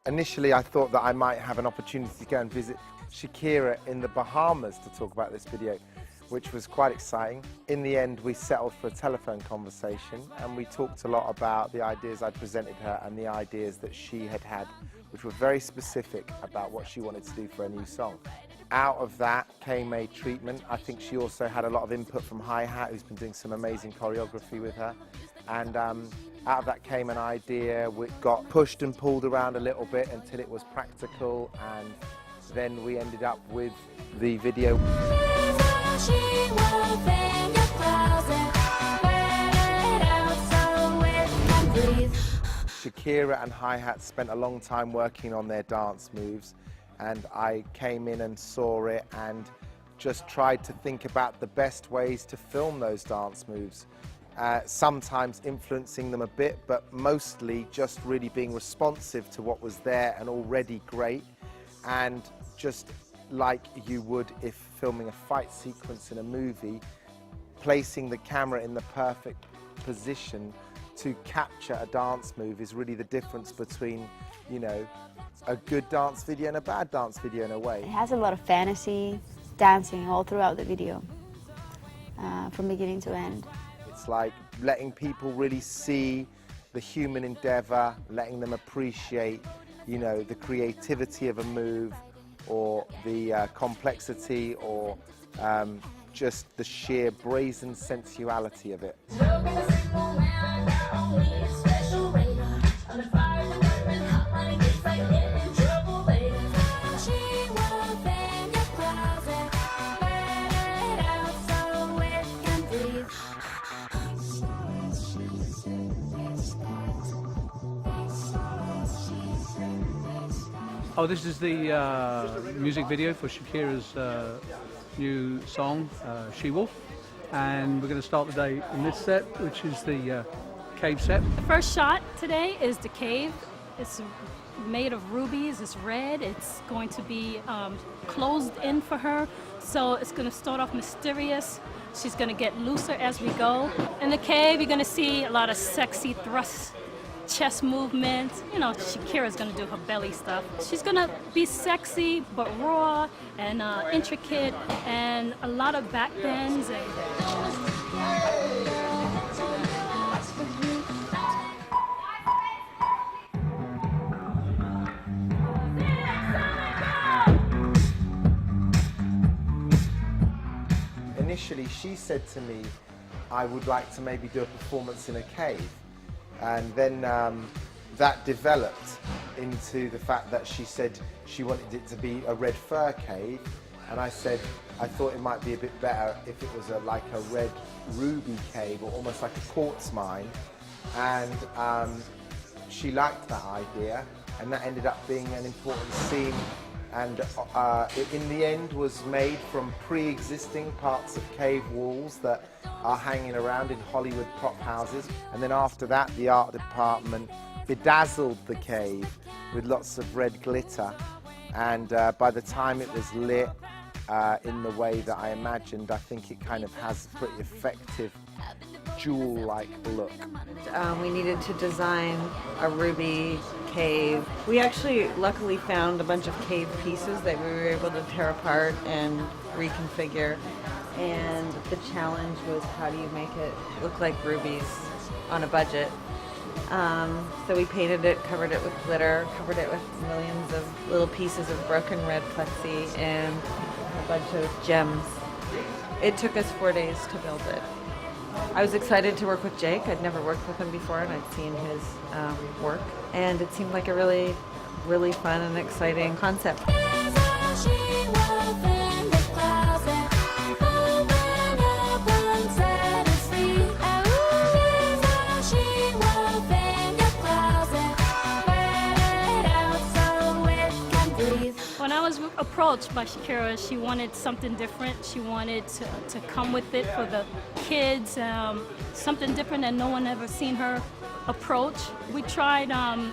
Initially, I thought that I might have an opportunity to go and visit Shakira in the Bahamas to talk about this video, which was quite exciting. In the end, we settled for a telephone conversation and we talked a lot about the ideas I presented her and the ideas that she had had, which were very specific about what she wanted to do for a new song. Out of that came a treatment. I think she also had a lot of input from Hi-Hat, who's been doing some amazing choreography with her. And out of that came an idea which got pushed and pulled around a little bit until it was practical, and then we ended up with the video. Shakira and Hi-Hat spent a long time working on their dance moves, and I came in and saw it and just tried to think about the best ways to film those dance moves. Sometimes influencing them a bit, but mostly just really being responsive to what was there and already great, and just like you would if filming a fight sequence in a movie, placing the camera in the perfect position to capture a dance move is really the difference between, you know, a good dance video and a bad dance video in a way. It has a lot of fantasy dancing all throughout the video, from beginning to end. It's like letting people really see the human endeavor, letting them appreciate, you know, the creativity of a move, or the complexity, or just the sheer brazen sensuality of it. Oh, this is the music video for Shakira's new song, She Wolf. And we're going to start the day in this set, which is the cave set. The first shot today is the cave. It's made of rubies, it's red, it's going to be closed in for her. So it's going to start off mysterious. She's going to get looser as we go. In the cave, you're going to see a lot of sexy thrusts, chest movements. You know, Shakira's gonna do her belly stuff. She's gonna be sexy, but raw and intricate, and a lot of back bends. Initially, she said to me, I would like to maybe do a performance in a cave. And then that developed into the fact that she said she wanted it to be a red fur cave, and I said I thought it might be a bit better if it was like a red ruby cave, or almost like a quartz mine. And she liked that idea, and that ended up being an important scene. And it, in the end, was made from pre-existing parts of cave walls that are hanging around in Hollywood prop houses. And then after that, the art department bedazzled the cave with lots of red glitter. And by the time it was lit in the way that I imagined, I think it kind of has a pretty effective jewel-like look. We needed to design a ruby cave. We actually luckily found a bunch of cave pieces that we were able to tear apart and reconfigure. And the challenge was, how do you make it look like rubies on a budget? So we painted it, covered it with glitter, covered it with millions of little pieces of broken red plexi and a bunch of gems. It took us 4 days to build it. I was excited to work with Jake. I'd never worked with him before, and I'd seen his work, and it seemed like a really, really fun and exciting concept. approach by Shakira. She wanted something different. She wanted to come with it for the kids, something different that no one ever seen her approach. We tried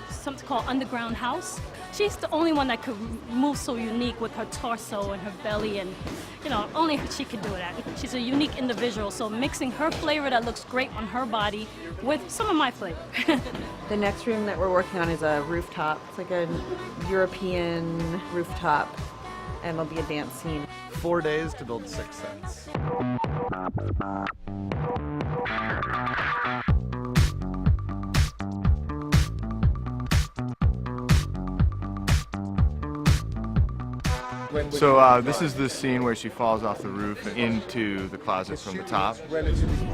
something called Underground House. She's the only one that could move so unique with her torso and her belly, and you know, only she could do that. She's a unique individual, so mixing her flavor that looks great on her body with some of my flavor. The next room that we're working on is a rooftop. It's like a European rooftop, and it'll be a dance scene. 4 days to build 6 sets. So this is the scene where she falls off the roof into the closet from the top. Relatively